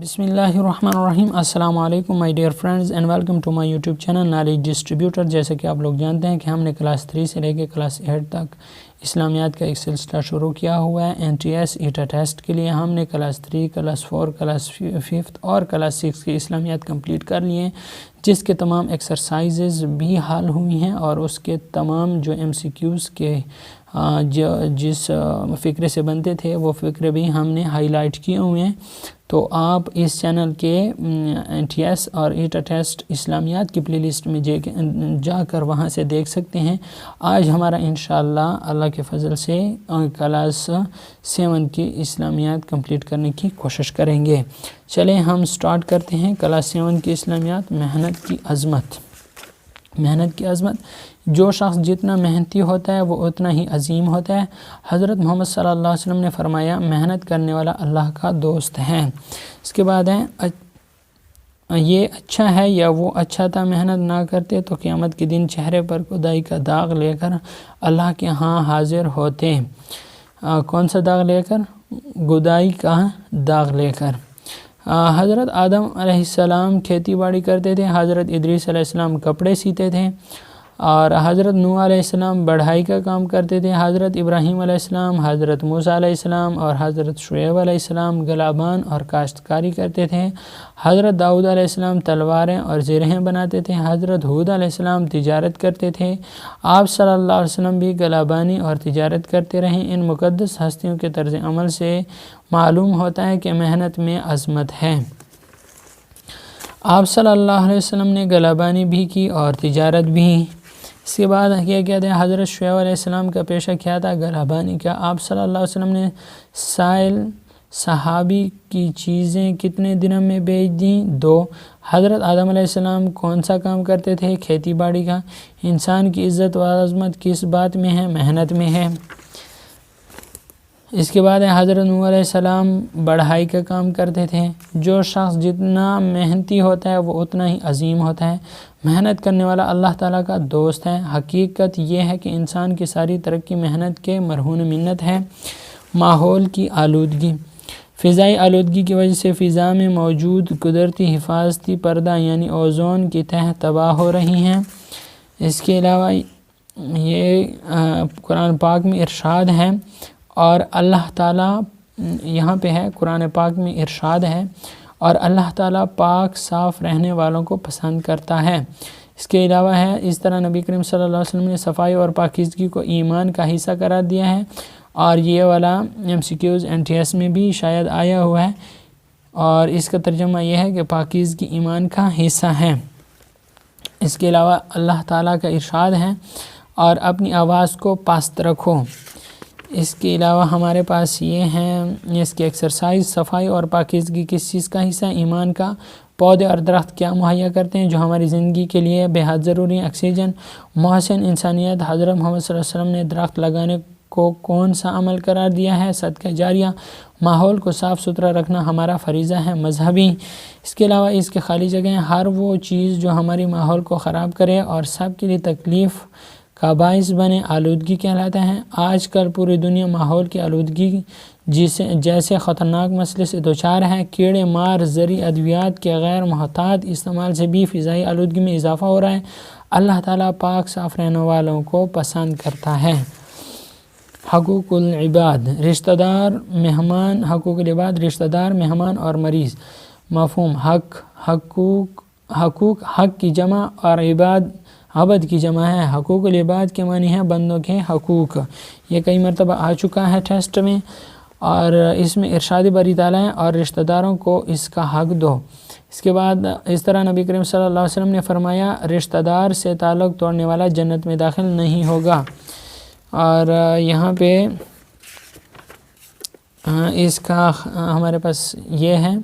بسم اللہ الرحمن الرحیم۔ السلام علیکم my dear friends and welcome to my YouTube channel knowledge distributor. جیسے کہ آپ لوگ جانتے ہیں کہ ہم نے کلاس 3 سے لے کے کلاس 8 تک اسلامیات کا ایک سلسلہ شروع کیا ہوا ہے۔ NTS ایٹا ٹیسٹ کے لیے ہم نے کلاس 3 کلاس 4 کلاس 5 اور کلاس 6 کی اسلامیات کمپلیٹ کر لیے ہیں، جس کے تمام ایکسرسائزز بھی حل ہوئی ہیں اور اس کے تمام جو MCQs کے جس فقرے سے بنتے تھے وہ فقرے بھی ہم نے ہائی لائٹ کیے ہوئے ہیں۔ تو آپ اس چینل کے NTS اور ایٹا ٹیسٹ اسلامیات کی پلے لسٹ میں جا کر وہاں سے دیکھ سکتے ہیں۔ آج ہمارا انشاءاللہ اللہ کے فضل سے کلاس 7 کی اسلامیات کمپلیٹ کرنے کی کوشش کریں گے۔ چلیں ہم سٹارٹ کرتے ہیں کلاس 7 کی اسلامیات۔ محنت کی عظمت۔ محنت کی عظمت، جو شخص جتنا محنتی ہوتا ہے وہ اتنا ہی عظیم ہوتا ہے۔ حضرت محمد صلی اللہ علیہ وسلم نے فرمایا، محنت کرنے والا اللہ کا دوست ہے۔ اس کے بعد ہے یہ اچھا ہے یا وہ اچھا تھا، محنت نہ کرتے تو قیامت کے دن چہرے پر خدائی کا داغ لے کر اللہ کے ہاں حاضر ہوتے۔ کون سا داغ لے کر؟ خدائی کا داغ لے کر۔ حضرت آدم علیہ السلام کھیتی باڑی کرتے تھے، حضرت ادریس علیہ السلام کپڑے سیتے تھے، اور حضرت نوح علیہ السلام بڑھائی کا کام کرتے تھے، حضرت ابراہیم علیہ السلام، حضرت موسیٰ علیہ السلام اور حضرت شعیب علیہ السلام گلابان اور کاشتکاری کرتے تھے، حضرت داؤد علیہ السلام تلواریں اور زرہیں بناتے تھے، حضرت ہود علیہ السلام تجارت کرتے تھے۔ آپ صلی اللہ علیہ وسلم بھی گلابانی اور تجارت کرتے رہیں۔ ان مقدس ہستیوں کے طرز عمل سے معلوم ہوتا ہے کہ محنت میں عظمت ہے۔ آپ صلی اللہ علیہ وسلم نے گلابانی بھی کی اور تجارت بھی۔ اس کے بعد کیا کہتے ہیں، حضرت شعیب علیہ السلام کا پیشہ کیا تھا؟ گلابانی کا۔ آپ صلی اللہ علیہ وسلم نے سائل صحابی کی چیزیں کتنے دنوں میں بیچ دیں؟ 2۔ حضرت آدم علیہ السلام کون سا کام کرتے تھے؟ کھیتی باڑی کا۔ انسان کی عزت و عظمت کس بات میں ہے؟ محنت میں ہے۔ اس کے بعد حضرت نوح علیہ السلام بڑھائی کا کام کرتے تھے۔ جو شخص جتنا محنتی ہوتا ہے وہ اتنا ہی عظیم ہوتا ہے۔ محنت کرنے والا اللہ تعالیٰ کا دوست ہے۔ حقیقت یہ ہے کہ انسان کی ساری ترقی محنت کے مرہون منت ہے۔ ماحول کی آلودگی۔ فضائی آلودگی کی وجہ سے فضا میں موجود قدرتی حفاظتی پردہ یعنی اوزون کی تہہ تباہ ہو رہی ہیں۔ اس کے علاوہ یہ قرآن پاک میں ارشاد ہے، اور اللہ تعالیٰ یہاں پہ ہے قرآن پاک میں ارشاد ہے، اور اللہ تعالیٰ پاک صاف رہنے والوں کو پسند کرتا ہے۔ اس کے علاوہ ہے، اس طرح نبی کریم صلی اللہ علیہ وسلم نے صفائی اور پاکیزگی کو ایمان کا حصہ قرار دیا ہے، اور یہ والا MCQs NTS میں بھی شاید آیا ہوا ہے، اور اس کا ترجمہ یہ ہے کہ پاکیزگی ایمان کا حصہ ہے۔ اس کے علاوہ اللہ تعالیٰ کا ارشاد ہے، اور اپنی آواز کو پست رکھو۔ اس کے علاوہ ہمارے پاس یہ ہیں اس کی ایکسرسائز، صفائی اور پاکیزگی کس چیز کا حصہ؟ ایمان کا۔ پودے اور درخت کیا مہیا کرتے ہیں جو ہماری زندگی کے لیے بے حد ضروری ہیں؟ آکسیجن۔ محسن انسانیت، حضرت محمد صلی اللہ علیہ وسلم نے درخت لگانے کو کون سا عمل قرار دیا ہے؟ صدقہ جاریہ۔ ماحول کو صاف ستھرا رکھنا ہمارا فریضہ ہے مذہبی۔ اس کے علاوہ اس کے خالی جگہیں، ہر وہ چیز جو ہماری ماحول کو خراب کرے اور سب کے لیے تکلیف کا باعث بنے آلودگی کہلاتا ہے۔ آج کل پوری دنیا ماحول کی آلودگی جیسے خطرناک مسئلے سے دوچار ہے۔ کیڑے مار زرعی ادویات کے غیر محتاط استعمال سے بھی فضائی آلودگی میں اضافہ ہو رہا ہے۔ اللہ تعالیٰ پاک صاف رہنے والوں کو پسند کرتا ہے۔ حقوق العباد، رشتہ دار، مہمان۔ حقوق العباد، رشتہ دار، مہمان اور مریض۔ مفہوم: حقوق حق کی جمع اور عبد کی جمع ہے۔ حقوق العباد کے معنی ہے بندوں کے حقوق۔ یہ کئی مرتبہ آ چکا ہے ٹیسٹ میں، اور اس میں ارشاد باری تعالیٰ ہے، اور رشتہ داروں کو اس کا حق دو۔ اس کے بعد اس طرح نبی کریم صلی اللہ علیہ وسلم نے فرمایا، رشتہ دار سے تعلق توڑنے والا جنت میں داخل نہیں ہوگا۔ اور یہاں پہ اس کا ہمارے پاس یہ ہے،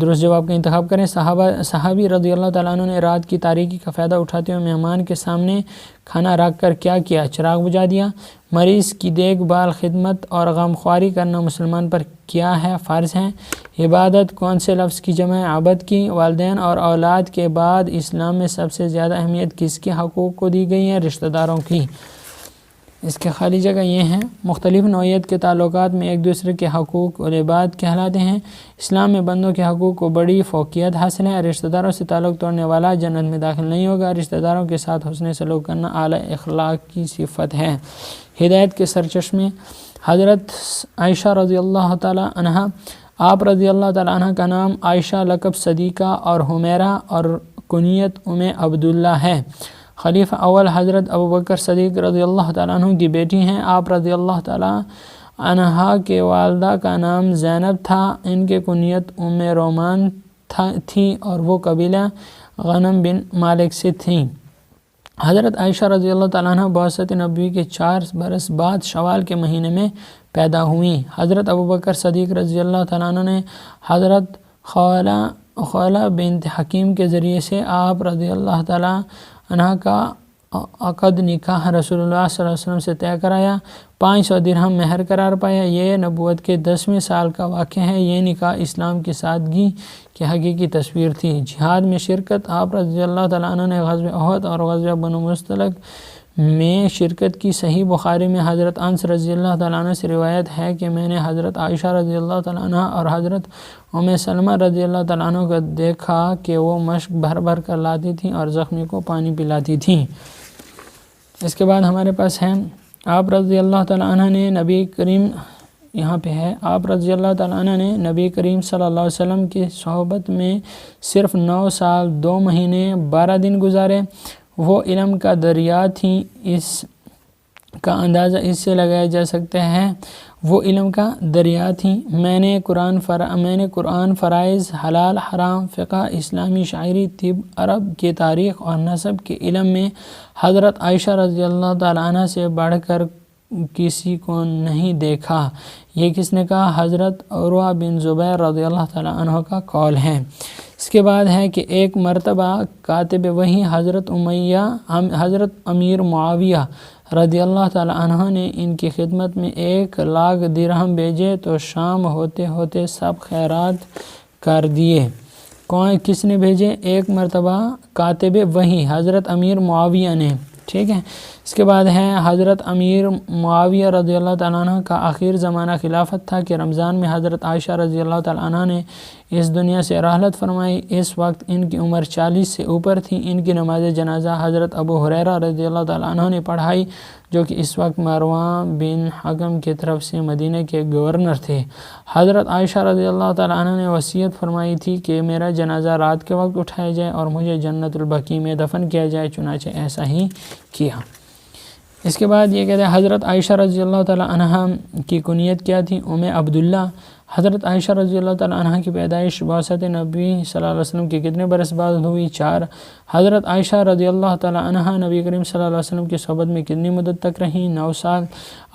درست جواب کا انتخاب کریں۔ صحابی رضی اللہ تعالیٰ عنہ نے رات کی تاریکی کا فائدہ اٹھاتے ہوئے مہمان کے سامنے کھانا رکھ کر کیا کیا؟ چراغ بجھا دیا۔ مریض کی دیکھ بھال، خدمت اور غمخواری کرنا مسلمان پر کیا ہے؟ فرض ہے۔ عبادت کون سے لفظ کی جمع ہے؟ عبد کی۔ والدین اور اولاد کے بعد اسلام میں سب سے زیادہ اہمیت کس کے حقوق کو دی گئی ہے؟ رشتہ داروں کی۔ اس کے خالی جگہ یہ ہیں، مختلف نوعیت کے تعلقات میں ایک دوسرے کے حقوق اور عباد کہلاتے ہیں۔ اسلام میں بندوں کے حقوق کو بڑی فوقیت حاصل ہے۔ رشتہ داروں سے تعلق توڑنے والا جنت میں داخل نہیں ہوگا۔ رشتہ داروں کے ساتھ حسن سلوک کرنا اعلیٰ اخلاق کی صفت ہے۔ ہدایت کے سرچشمے حضرت عائشہ رضی اللہ تعالی عنہ، آپ رضی اللہ تعالی عنہ کا نام عائشہ لقب صدیقہ اور حمیرہ اور کنیت عبداللہ ہے۔ خلیفہ اول حضرت ابوبکر صدیق رضی اللہ تعالیٰ عنہ کی بیٹی ہیں۔ آپ رضی اللہ تعالیٰ عنہ کے والدہ کا نام زینب تھا۔ ان کے کنیت رومان تھی اور وہ قبیلہ غنم بن مالک سے تھیں۔ حضرت عائشہ رضی اللہ تعالیٰ عنہ بعثت نبوی کے 4 برس بعد شوال کے مہینے میں پیدا ہوئیں۔ حضرت ابوبکر صدیق رضی اللہ تعالیٰ عنہ نے حضرت خولہ بنت حکیم کے ذریعے سے آپ رضی اللہ تعالیٰ عنہ کا عقد نکاح رسول اللہ صلی اللہ علیہ وسلم سے طے کرایا، 500 درہم مہر قرار پایا۔ یہ نبوت کے 10ویں سال کا واقعہ ہے۔ یہ نکاح اسلام کی سادگی کی حقیقی تصویر تھی۔ جہاد میں شرکت، آپ رضی اللہ تعالیٰ عنہ نے غزوہ احد اور غزوہ بنو مستلق میں شرکت کی۔ صحیح بخاری میں حضرت انس رضی اللہ تعالیٰ عنہ سے روایت ہے کہ میں نے حضرت عائشہ رضی اللہ تعالیٰ عنہ اور حضرت سلمہ رضی اللہ تعالیٰ عنہ کو دیکھا کہ وہ مشک بھر بھر کر لاتی تھیں اور زخمی کو پانی پلاتی تھیں۔ اس کے بعد ہمارے پاس ہے آپ رضی اللہ تعالیٰ عنہ نے نبی کریم، یہاں پہ ہے آپ رضی اللہ تعالیٰ عنہ نے نبی کریم صلی اللہ علیہ وسلم کی صحبت میں صرف 9 سال 2 مہینے 12 دن گزارے۔ وہ علم کا دریا تھیں، اس کا اندازہ اس سے لگایا جا سکتا ہے وہ علم کا دریا تھیں۔ میں نے قرآن، فرائض، حلال حرام، فقہ، اسلامی شاعری، طب، عرب کی تاریخ اور نسب کے علم میں حضرت عائشہ رضی اللہ تعالیٰ عنہ سے بڑھ کر کسی کو نہیں دیکھا۔ یہ کس نے کہا؟ حضرت عروہ بن زبیر رضی اللہ تعالیٰ عنہ کا قول ہے۔ اس کے بعد ہے کہ ایک مرتبہ کاتب وحی حضرت امیر معاویہ رضی اللہ تعالیٰ عنہ نے ان کی خدمت میں 1,00,000 درہم بھیجے تو شام ہوتے ہوتے سب خیرات کر دیے۔ کس نے بھیجے؟ ایک مرتبہ کاتب وحی حضرت امیر معاویہ نے، ٹھیک ہے۔ اس کے بعد ہے حضرت امیر معاویہ رضی اللہ تعالیٰ عنہ کا آخر زمانہ خلافت تھا کہ رمضان میں حضرت عائشہ رضی اللہ تعالیٰ عنہ نے اس دنیا سے رحلت فرمائی۔ اس وقت ان کی عمر 40 سے اوپر تھی۔ ان کی نماز جنازہ حضرت ابو ہریرہ رضی اللہ تعالیٰ عنہ نے پڑھائی، جو کہ اس وقت مروان بن حکم کی طرف سے مدینہ کے گورنر تھے۔ حضرت عائشہ رضی اللہ تعالیٰ عنہ نے وصیت فرمائی تھی کہ میرا جنازہ رات کے وقت اٹھایا جائے اور مجھے جنت البقیع میں دفن کیا جائے، چنانچہ ایسا ہی کیا۔ اس کے بعد یہ کہتے ہیں حضرت عائشہ رضی اللہ تعالیٰ عنہ کی کنیت کیا تھی؟ عبداللہ۔ حضرت عائشہ رضی اللہ تعالیٰ عنہ کی پیدائش بعثت نبی صلی اللہ علیہ وسلم کے کتنے برس بعد ہوئی؟ 4۔ حضرت عائشہ رضی اللہ تعالیٰ عنہ نبی کریم صلی اللہ علیہ وسلم کی صحبت میں کتنی مدت تک رہیں؟ 9 سال۔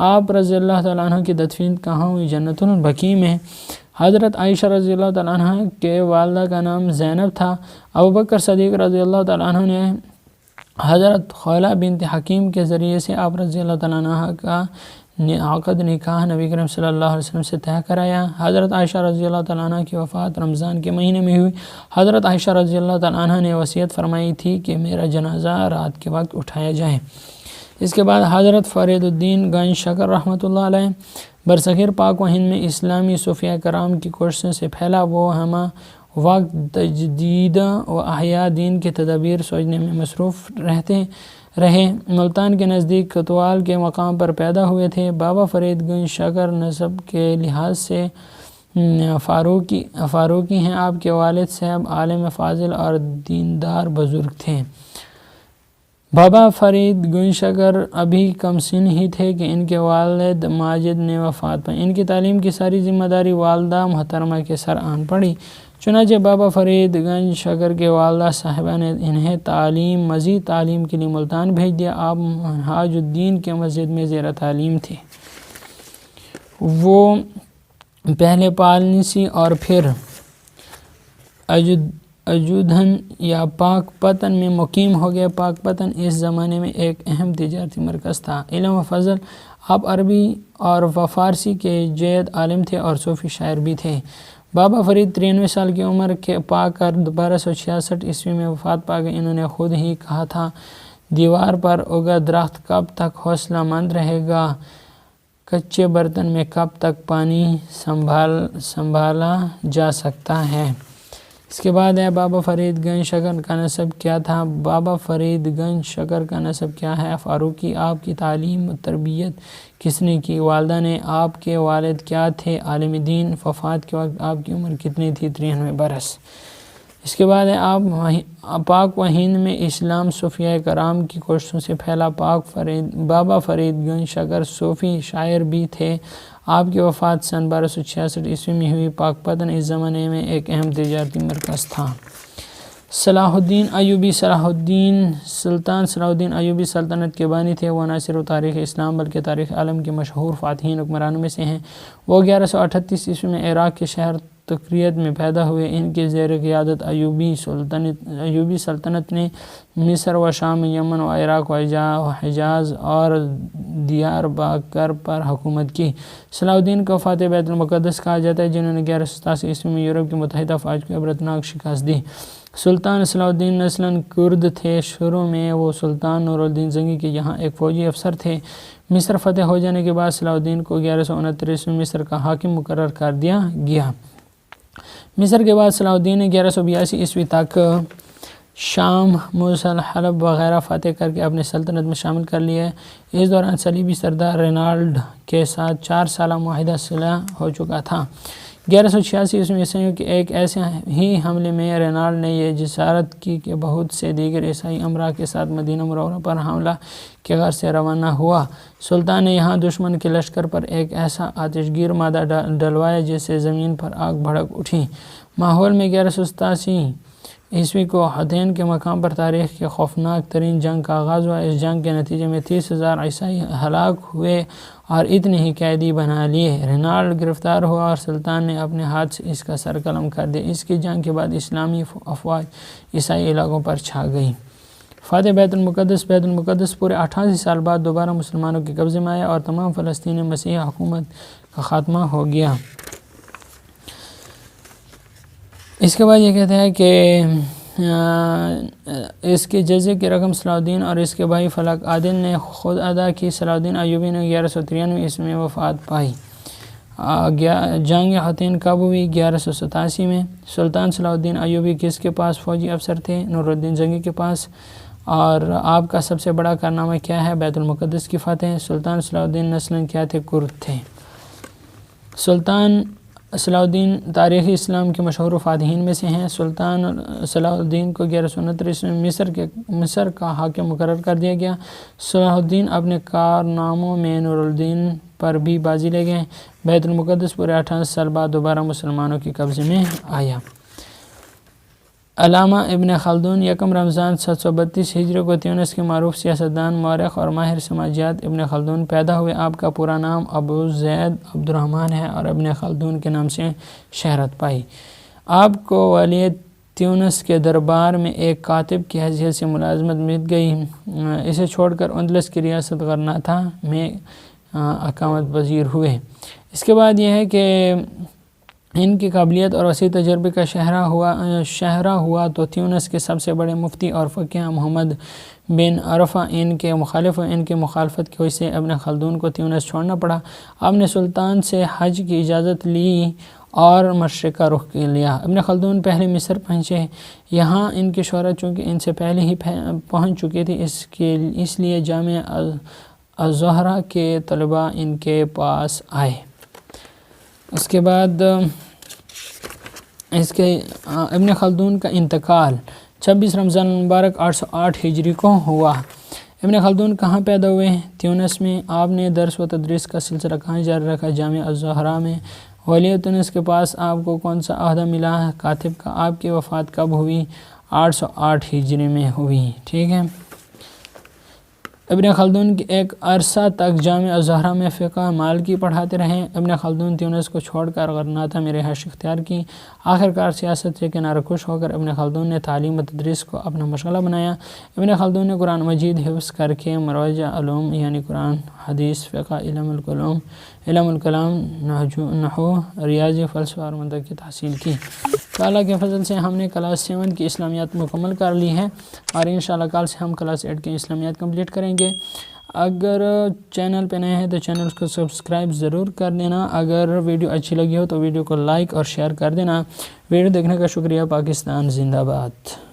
آپ رضی اللہ تعالیٰ عنہ کی تدفین کہاں ہوئی؟ جنت البقیع میں۔ حضرت عائشہ رضی اللہ تعالیٰ عنہ کے والدہ کا نام زینب تھا۔ ابوبکر صدیق رضی اللہ تعالیٰ عنہ نے حضرت خولہ بنت حکیم کے ذریعے سے آپ رضی اللہ تعالیٰ عنہ کا عقد نکاح نبی کریم صلی اللہ علیہ وسلم سے طے کرایا۔ حضرت عائشہ رضی اللہ تعالیٰ عنہ کی وفات رمضان کے مہینے میں ہوئی۔ حضرت عائشہ رضی اللہ تعالیٰ عنہ نے وصیت فرمائی تھی کہ میرا جنازہ رات کے وقت اٹھایا جائے۔ اس کے بعد حضرت فرید الدین گنج شکر رحمۃ اللہ علیہ برصغیر پاک و ہند میں اسلامی صوفیہ کرام کی کوششوں سے پھیلا۔ وہ ہمہ وقت تجدید و احیاء دین کے تدابیر سوچنے میں مصروف رہے۔ ملتان کے نزدیک کوتوال کے مقام پر پیدا ہوئے تھے۔ بابا فرید گنج شکر نسب کے لحاظ سے فاروقی ہیں۔ آپ کے والد صاحب عالم فاضل اور دیندار بزرگ تھے۔ بابا فرید گنج شکر ابھی کم سن ہی تھے کہ ان کے والد ماجد نے وفات پائی۔ ان کی تعلیم کی ساری ذمہ داری والدہ محترمہ کے سر آن پڑی۔ چنانچہ بابا فرید گنج شکر کے والدہ صاحبہ نے انہیں مزید تعلیم کے لیے ملتان بھیج دیا۔ آپ منہاج الدین کے مسجد میں زیر تعلیم تھے۔ وہ پہلے پالنسی اور پھر اجودھن یا پاک پتن میں مقیم ہو گئے۔ پاک پتن اس زمانے میں ایک اہم تجارتی مرکز تھا۔ علم و فضل، آپ عربی اور فارسی کے جید عالم تھے اور صوفی شاعر بھی تھے۔ بابا فرید 93 سال کی عمر کے پا کر 1266 عیسوی میں وفات پا گئے۔ انہوں نے خود ہی کہا تھا دیوار پر اگا درخت کب تک حوصلہ مند رہے گا، کچے برتن میں کب تک پانی سنبھالا جا سکتا ہے۔ اس کے بعد ہے بابا فرید گنج شکر کا نسب کیا تھا؟ بابا فرید گنج شکر کا نسب کیا ہے؟ فاروقی۔ آپ کی تعلیم و تربیت کس نے کی؟ والدہ نے۔ آپ کے والد کیا تھے؟ عالم دین۔ وفات کے وقت آپ کی عمر کتنی تھی؟ 93 برس۔ اس کے بعد ہے آپ پاک و ہند میں اسلام صوفیہ کرام کی کوششوں سے پھیلا۔ بابا فرید گنج شکر صوفی شاعر بھی تھے۔ آپ کی وفات سن 1266 عیسوی میں ہوئی۔ پاک پتن اس زمانے میں ایک اہم تجارتی مرکز تھا۔ صلاح الدین ایوبی۔ سلطان صلاح الدین ایوبی سلطنت کے بانی تھے۔ وہ نہ صرف تاریخ اسلام بلکہ تاریخ عالم کے مشہور فاتحین حکمرانوں میں سے ہیں۔ وہ 1138 عیسوی میں عراق کے شہر تکریت میں پیدا ہوئے۔ ان کے زیر قیادت ایوبی سلطنت نے مصر و شام، یمن و عراق و حجاز اور دیار باکر پر حکومت کی۔ صلاح الدین کو فاتح بیت المقدس کہا جاتا ہے، جنہوں نے 1187 عیسوی میں یورپ کی متحدہ افواج کو عبرتناک شکست دی۔ سلطان صلاح الدین نسلاً کرد تھے۔ شروع میں وہ سلطان نور الدین زنگی کے یہاں ایک فوجی افسر تھے۔ مصر فتح ہو جانے کے بعد صلاح الدین کو 1169 عیسوی میں مصر کا حاکم مقرر کر دیا گیا۔ مصر کے بعد صلاح الدین نے 1182 عیسوی تک شام، موصل، حلب وغیرہ فتح کر کے اپنے سلطنت میں شامل کر لیا۔ اس دوران صلیبی سردار رینالڈ کے ساتھ 4 سالہ معاہدہ صلح ہو چکا تھا۔ 1186 عیسوی میں عیسائیوں کے ایک ایسے ہی حملے میں رینالڈ نے یہ جسارت کی کہ بہت سے دیگر عیسائی امراء کے ساتھ مدینہ منورہ پر حملہ کے غرض سے روانہ ہوا۔ سلطان نے یہاں دشمن کے لشکر پر ایک ایسا آتش گیر مادہ ڈلوایا جس سے زمین پر آگ بھڑک اٹھی۔ ماحول میں 1187 عیسوی کو حطین کے مقام پر تاریخ کے خوفناک ترین جنگ کا آغاز ہوا۔ اس جنگ کے نتیجے میں 30,000 عیسائی ہلاک ہوئے اور اتنے ہی قیدی بنا لیے۔ رینالڈ گرفتار ہوا اور سلطان نے اپنے ہاتھ سے اس کا سر قلم کر دیا۔ اس کی جنگ کے بعد اسلامی افواج عیسائی علاقوں پر چھا گئی۔ فاتح بیت المقدس پورے 88 سال بعد دوبارہ مسلمانوں کے قبضے میں آیا اور تمام فلسطینی مسیحی حکومت کا خاتمہ ہو گیا۔ اس کے بعد یہ کہتے ہیں کہ اس کے جزیے کی رقم صلاح الدین اور اس کے بھائی فلک عادل نے خود ادا کی۔ صلاح الدین ایوبی نے 1193 عیسوی میں وفات پائی۔ جنگ حطین کب ہوئی؟ 1187 میں۔ سلطان صلاح الدین ایوبی کس کے پاس فوجی افسر تھے؟ نور الدین زنگی کے پاس۔ اور آپ کا سب سے بڑا کارنامہ کیا ہے؟ بیت المقدس کی فتح۔ سلطان صلاح الدین نسلاً کیا تھے؟ کرد تھے۔ سلطان صلاح الدین تاریخی اسلام کے مشہور فاتحین میں سے ہیں۔ سلطان صلاح الدین کو 1169 عیسوی میں مصر کا حاکم مقرر کر دیا گیا۔ صلاح الدین اپنے کارناموں میں نور الدین پر بھی بازی لے گئے۔ بیت المقدس پورے 88 سال بعد دوبارہ مسلمانوں کے قبضے میں آیا۔ علامہ ابن خلدون 1 رمضان 732 ہجری کو تیونس کے معروف سیاستدان، مورخ اور ماہر سماجیات ابن خلدون پیدا ہوئے۔ آپ کا پورا نام ابو زید عبد الرحمن ہے اور ابن خلدون کے نام سے شہرت پائی۔ آپ کو ولی تیونس کے دربار میں ایک کاتب کی حیثیت سے ملازمت مل گئی۔ اسے چھوڑ کر اندلس کی ریاست غرناطہ میں اقامت پذیر ہوئے۔ اس کے بعد یہ ہے کہ ان کی قابلیت اور وسیع تجربے کا شاہرہ ہوا تو تیونس کے سب سے بڑے مفتی اور فقیہ محمد بن عرفہ ان کے مخالف ہوئے۔ ان کی مخالفت کی وجہ سے ابن خلدون کو تیونس چھوڑنا پڑا۔ آپ نے سلطان سے حج کی اجازت لی اور مشرق کا رخ لیا۔ ابن خلدون پہلے مصر پہنچے۔ یہاں ان کی شہرت چونکہ ان سے پہلے ہی پہنچ چکی تھی، اس لیے جامعہ الزہرا کے طلباء ان کے پاس آئے۔ اس کے بعد ابن خلدون کا انتقال 26 رمضان المبارک 808 ہجری کو ہوا۔ ابن خلدون کہاں پیدا ہوئے؟ تیونس میں۔ آپ نے درس و تدریس کا سلسلہ کہاں جاری رکھا؟ جامعہ الزہرا میں۔ ولی تیونس کے پاس آپ کو کون سا عہدہ ملا؟ کاتب کا۔ آپ کی وفات کب ہوئی؟ 808 ہجری میں ہوئی۔ ٹھیک ہے۔ ابن خلدون کی ایک عرصہ تک جامعہ الزہرا میں فقہ مالکی پڑھاتے رہے۔ ابن خلدون تیونس کو چھوڑ کر غرناطہ میں رہائش اختیار کی۔ آخرکار سیاست سے کنارہ کش ہو کر ابن خلدون نے تعلیم و تدریس کو اپنا مشغلہ بنایا۔ ابن خلدون نے قرآن مجید حفظ کر کے مروجہ علوم یعنی قرآن، حدیث، فقہ، علم الکلام، علم الکلام، نحو، ریاضی، فلسفہ اور منطق کی تحصیل کی۔ تو اللہ کے فضل سے ہم نے کلاس 7 کی اسلامیات مکمل کر لی ہے، اور انشاءاللہ کل سے ہم کلاس 8 کی اسلامیات کمپلیٹ کریں گے۔ اگر چینل پہ نئے ہیں تو چینل کو سبسکرائب ضرور کر دینا، اگر ویڈیو اچھی لگی ہو تو ویڈیو کو لائک اور شیئر کر دینا۔ ویڈیو دیکھنے کا شکریہ۔ پاکستان زندہ باد۔